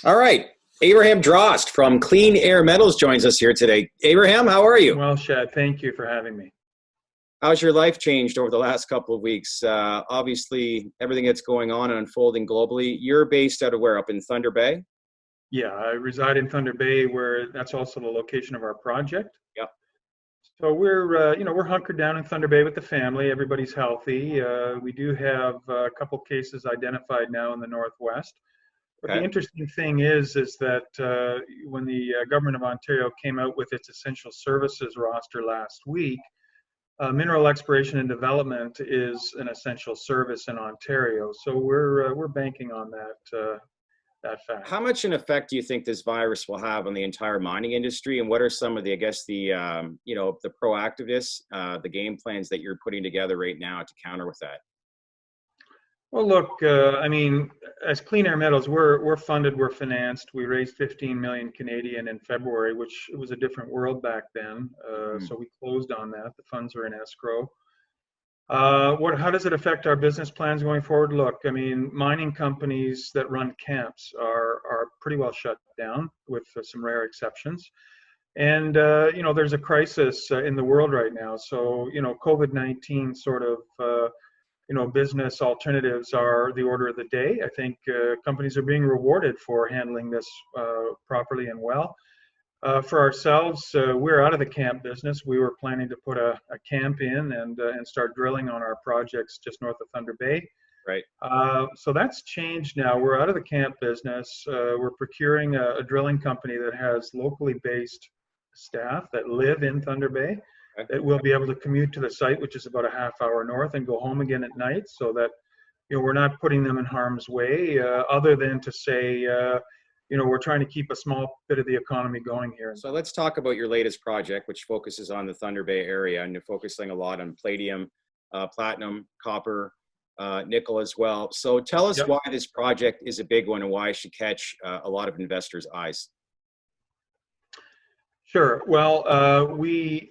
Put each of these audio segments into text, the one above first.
All right. Abraham Drost from Clean Air Metals joins us here today. Abraham, how are you? Well, Shad, thank you for having me. How's your life changed over the last couple of weeks? Obviously, everything that's going on and unfolding globally. You're based out of where? Up in Thunder Bay? Yeah, I reside in Thunder Bay, where that's also the location of our project. Yep. So we're hunkered down in Thunder Bay with the family. Everybody's healthy. We do have a couple cases identified now in the Northwest. But the Okay. interesting thing is that when the government of Ontario came out with its essential services roster last week, mineral exploration and development is an essential service in Ontario. So we're banking on that fact. How much an effect do you think this virus will have on the entire mining industry? And what are some of the, I guess, the proactiveness, the game plans that you're putting together right now to counter with that? Well, look, I mean, as Clean Air Metals, we're funded, we're financed. We raised 15 million Canadian in February, which was a different world back then. So we closed on that. The funds are in escrow. How does it affect our business plans going forward? Look, I mean, mining companies that run camps are pretty well shut down, with some rare exceptions. And there's a crisis in the world right now. So COVID-19 sort of business alternatives are the order of the day. I think companies are being rewarded for handling this properly and well. For ourselves, we're out of the camp business. We were planning to put a camp in and start drilling on our projects just north of Thunder Bay. Right. So that's changed now. We're out of the camp business. We're procuring a drilling company that has locally based staff that live in Thunder Bay. That will be able to commute to the site, which is about a half hour north, and go home again at night, so that we're not putting them in harm's way, other than to say we're trying to keep a small bit of the economy going here. So let's talk about your latest project, which focuses on the Thunder Bay area, and you're focusing a lot on palladium, platinum, copper, nickel as well. So tell us why this project is a big one and why it should catch a lot of investors' eyes. Sure. Well,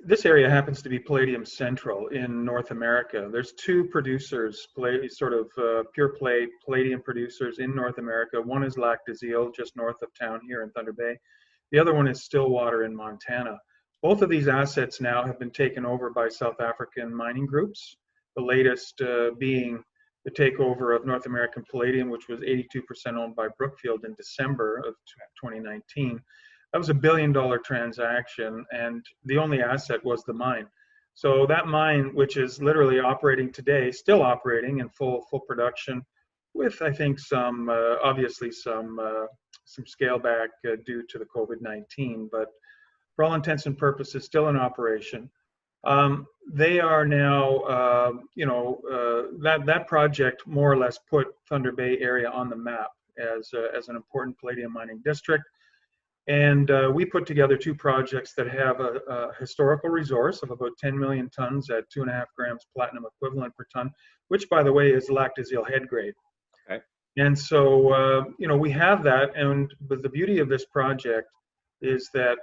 this area happens to be palladium central in North America. There's two producers, pure play palladium producers in North America. One is Lac des Îles, just north of town here in Thunder Bay. The other one is Stillwater in Montana. Both of these assets now have been taken over by South African mining groups, the latest being the takeover of North American Palladium, which was 82% owned by Brookfield in December of 2019. That was $1 billion transaction, and the only asset was the mine. So that mine, which is literally operating today, still operating in full production, with I think some obviously some scale back due to the COVID-19, but for all intents and purposes, still in operation. They are now, that project more or less put Thunder Bay area on the map as an important palladium mining district. And we put together two projects that have a historical resource of about 10 million tons at 2.5 grams platinum equivalent per ton, which, by the way, is Lac des Îles head grade. Okay. And so, we have that. But the beauty of this project is that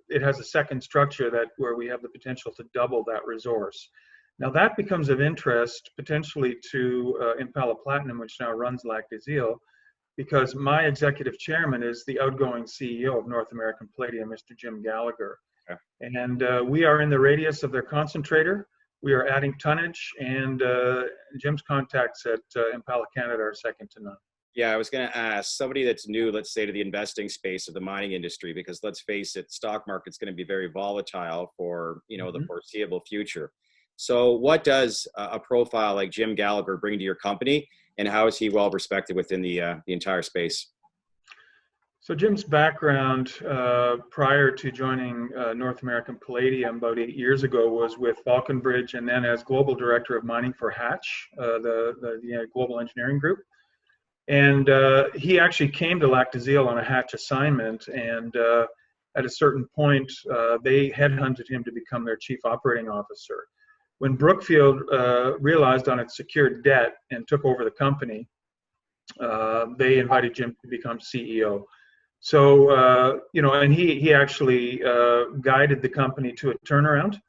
it has a second structure where we have the potential to double that resource. Now, that becomes of interest potentially to Impala Platinum, which now runs Lac des Îles, because my executive chairman is the outgoing CEO of North American Palladium, Mr. Jim Gallagher. Okay. And we are in the radius of their concentrator. We are adding tonnage, and Jim's contacts at Impala Canada are second to none. Yeah, I was going to ask somebody that's new, let's say, to the investing space of the mining industry, because let's face it, stock market's going to be very volatile for the foreseeable future. So what does a profile like Jim Gallagher bring to your company, and how is he well respected within the entire space? So Jim's background prior to joining North American Palladium about 8 years ago was with Falconbridge, and then as global director of mining for Hatch, the global engineering group. And he actually came to Lac des Îles on a Hatch assignment, and at a certain point, they headhunted him to become their chief operating officer. When Brookfield realized on its secured debt and took over the company, they invited Jim to become CEO. So, and he actually guided the company to a turnaround,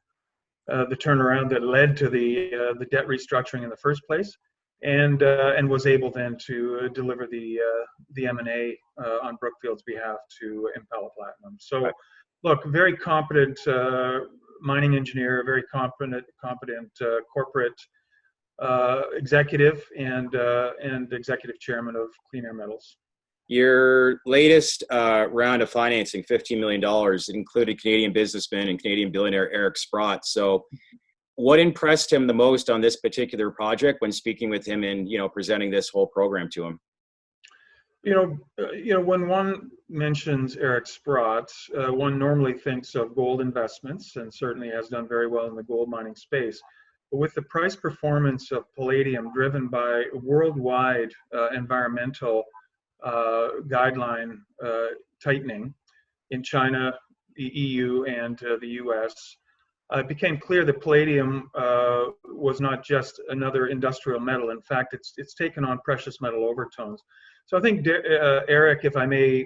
the turnaround that led to the debt restructuring in the first place. and was able then to deliver the M&A on Brookfield's behalf to Impala Platinum. So, look, very competent mining engineer, very competent corporate executive, and executive chairman of Clean Air Metals. Your latest round of financing, $15 million, included Canadian businessman and Canadian billionaire Eric Sprott. So what impressed him the most on this particular project when speaking with him and, presenting this whole program to him? When one mentions Eric Sprott, one normally thinks of gold investments, and certainly has done very well in the gold mining space. But with the price performance of palladium driven by worldwide environmental guideline tightening in China, the EU, and the US, it became clear that palladium was not just another industrial metal. In fact, it's taken on precious metal overtones. So I think Eric, if I may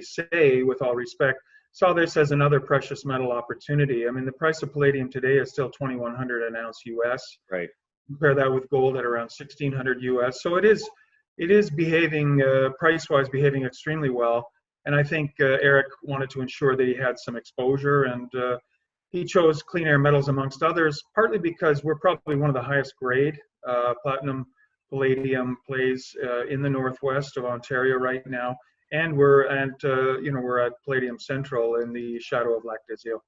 say with all respect, saw this as another precious metal opportunity. I mean, the price of palladium today is still $2,100 an ounce US. Right. Compare that with gold at around $1,600 US. So it is behaving price-wise, behaving extremely well. And I think Eric wanted to ensure that he had some exposure, and he chose Clean Air Metals amongst others, partly because we're probably one of the highest grade platinum palladium plays in the northwest of Ontario right now, and we're at Palladium Central in the shadow of Lac des Îles.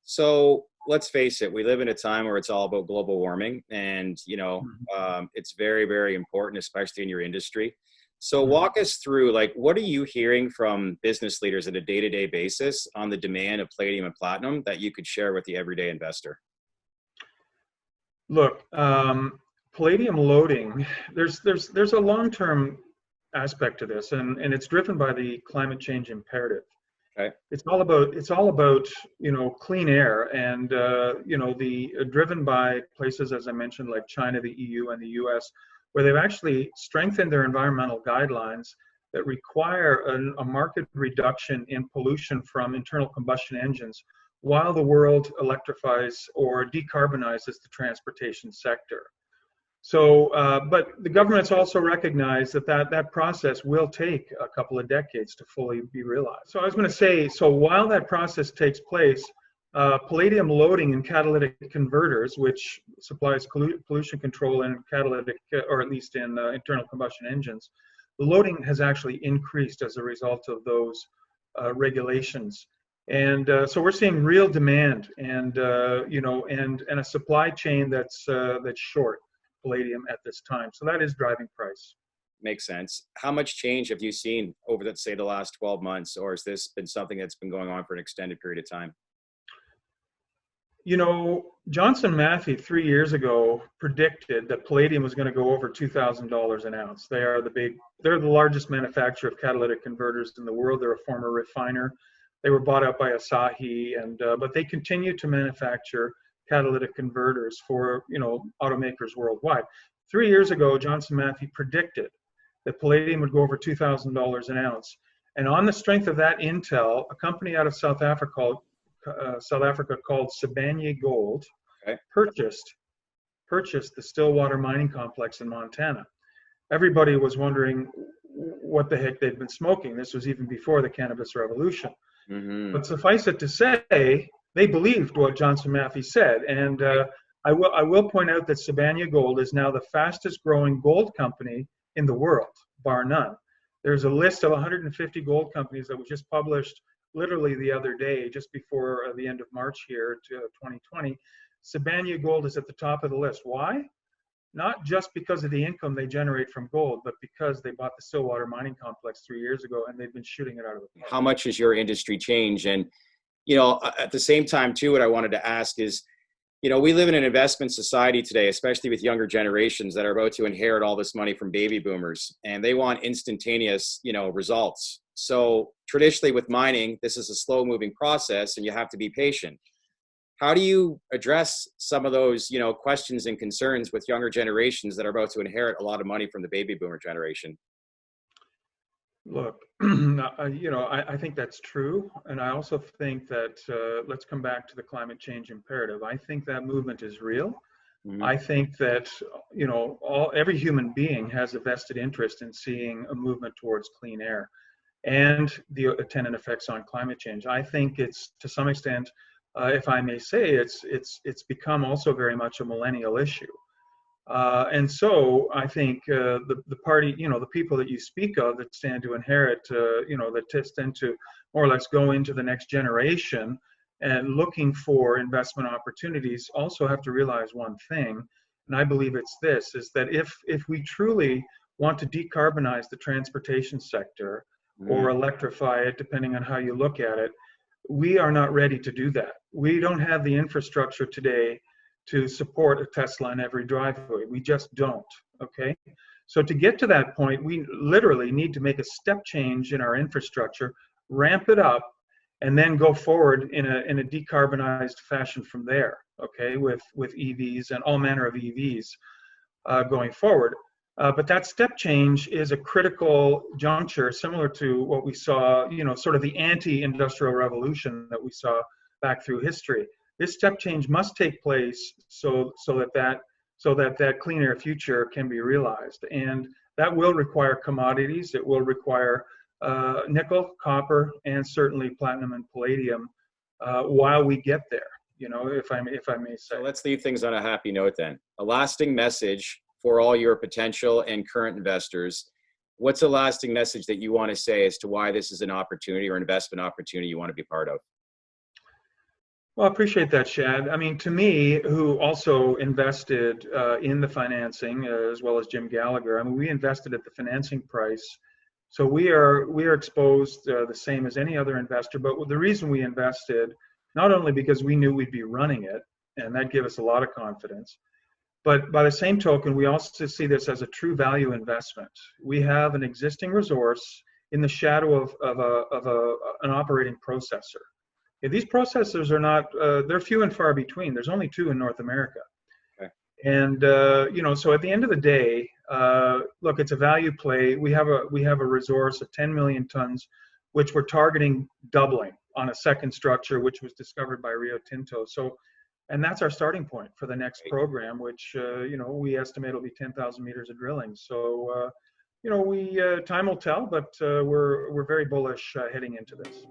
So let's face it, we live in a time where it's all about global warming, and it's very, very important, especially in your industry. So walk us through, what are you hearing from business leaders at a day-to-day basis on the demand of palladium and platinum that you could share with the everyday investor? Look, palladium loading, there's a long-term aspect to this, and it's driven by the climate change imperative. Okay. It's all about clean air, and driven by places, as I mentioned, like China, the EU, and the US, where they've actually strengthened their environmental guidelines that require a marked reduction in pollution from internal combustion engines while the world electrifies or decarbonizes the transportation sector. So, but the government's also recognized that process will take a couple of decades to fully be realized. So I was going to say, so while that process takes place, palladium loading in catalytic converters, which supplies pollution control in catalytic, or at least in internal combustion engines, the loading has actually increased as a result of those regulations. And so we're seeing real demand, and a supply chain that's short palladium at this time. So that is driving price. Makes sense. How much change have you seen over, let's say, the last 12 months, or has this been something that's been going on for an extended period of time? Johnson Matthey 3 years ago predicted that palladium was going to go over $2,000 an ounce. They're the largest manufacturer of catalytic converters in the world. They're a former refiner. They were bought out by Asahi, but they continue to manufacture catalytic converters for automakers worldwide. 3 years ago, Johnson Matthey predicted that palladium would go over $2,000 an ounce, and on the strength of that intel, a company out of South Africa called Sibanye Gold purchased the Stillwater mining complex in Montana. Everybody was wondering what the heck they'd been smoking. This was even before the cannabis revolution. Mm-hmm. But suffice it to say, they believed what Johnson Matthey said, and I will point out that Sibanye Gold is now the fastest growing gold company in the world, bar none. There's a list of 150 gold companies that was just published literally the other day, just before the end of March here to 2020. Sibanye Gold is at the top of the list. Why? Not just because of the income they generate from gold, but because they bought the Stillwater mining complex 3 years ago, and they've been shooting it out of the park. How much has your industry changed? And at the same time, too, what I wanted to ask is, we live in an investment society today, especially with younger generations that are about to inherit all this money from baby boomers, and they want instantaneous, results. So traditionally with mining, this is a slow moving process and you have to be patient. How do you address some of those, questions and concerns with younger generations that are about to inherit a lot of money from the baby boomer generation? Look, I think that's true. And I also think that, let's come back to the climate change imperative. I think that movement is real. Mhm. I think that, every human being has a vested interest in seeing a movement towards clean air and the attendant effects on climate change. I think it's, to some extent, if I may say, it's become also very much a millennial issue. And so I think the party, the people that you speak of that stand to inherit, that tend to more or less go into the next generation and looking for investment opportunities also have to realize one thing, and I believe it's this, is that if we truly want to decarbonize the transportation sector Mhm. or electrify it, depending on how you look at it, we are not ready to do that. We don't have the infrastructure today to support a Tesla in every driveway. We just don't, okay? So to get to that point, we literally need to make a step change in our infrastructure, ramp it up, and then go forward in a decarbonized fashion from there, okay, with EVs and all manner of EVs going forward. But that step change is a critical juncture, similar to what we saw, sort of the anti-industrial revolution that we saw back through history. This step change must take place so that clean air future can be realized, and that will require commodities. It will require nickel, copper, and certainly platinum and palladium while we get there. If I may say. So let's leave things on a happy note then. A lasting message for all your potential and current investors. What's a lasting message that you want to say as to why this is an opportunity or investment opportunity you want to be part of? Well, I appreciate that, Shad. I mean, to me, who also invested in the financing, as well as Jim Gallagher, I mean, we invested at the financing price. So we are exposed the same as any other investor. But the reason we invested, not only because we knew we'd be running it, and that gave us a lot of confidence, but by the same token, we also see this as a true value investment. We have an existing resource in the shadow of an operating processor. Okay, these processors are not, they're few and far between. There's only two in North America. Okay. And, so at the end of the day, look, it's a value play. We have a resource of 10 million tons, which we're targeting doubling on a second structure, which was discovered by Rio Tinto. So, and that's our starting point for the next program, which, we estimate will be 10,000 meters of drilling. So, time will tell, but we're very bullish heading into this.